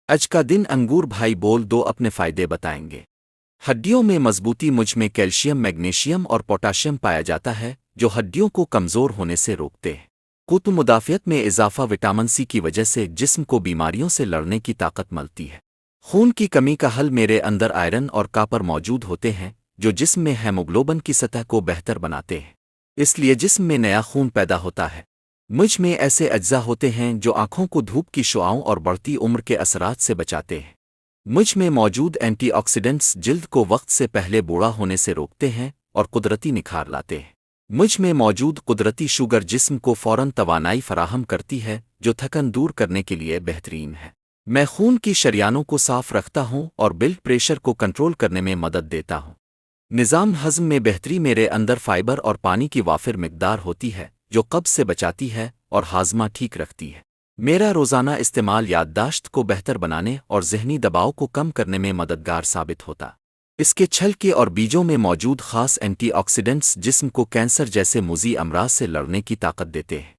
آج کا دن انگور بھائی بول دو اپنے فائدے بتائیں گے۔ ہڈیوں میں مضبوطی مجھ میں کیلشیم میگنیشیم اور پوٹاشیم پایا جاتا ہے جو ہڈیوں کو کمزور ہونے سے روکتے ہیں۔ قوت مدافعت میں اضافہ وٹامن سی کی وجہ سے جسم کو بیماریوں سے لڑنے کی طاقت ملتی ہے۔ خون کی کمی کا حل میرے اندر آئرن اور کاپر موجود ہوتے ہیں جو جسم میں ہیموگلوبن کی سطح کو بہتر بناتے ہیں، اس لیے جسم میں نیا خون پیدا ہوتا ہے۔ مجھ میں ایسے اجزاء ہوتے ہیں جو آنکھوں کو دھوپ کی شعاؤں اور بڑھتی عمر کے اثرات سے بچاتے ہیں۔ مجھ میں موجود اینٹی آکسیڈنٹس جلد کو وقت سے پہلے بوڑھا ہونے سے روکتے ہیں اور قدرتی نکھار لاتے ہیں۔ مجھ میں موجود قدرتی شوگر جسم کو فوراً توانائی فراہم کرتی ہے جو تھکن دور کرنے کے لیے بہترین ہے۔ میں خون کی شریانوں کو صاف رکھتا ہوں اور بلڈ پریشر کو کنٹرول کرنے میں مدد دیتا ہوں۔ نظام ہضم میں بہتری میرے اندر فائبر اور پانی کی وافر مقدار ہوتی ہے جو قبض سے بچاتی ہے اور ہاضمہ ٹھیک رکھتی ہے۔ میرا روزانہ استعمال یادداشت کو بہتر بنانے اور ذہنی دباؤ کو کم کرنے میں مددگار ثابت ہوتا۔ اس کے چھلکے اور بیجوں میں موجود خاص اینٹی آکسیڈنٹس جسم کو کینسر جیسے مضر امراض سے لڑنے کی طاقت دیتے ہیں۔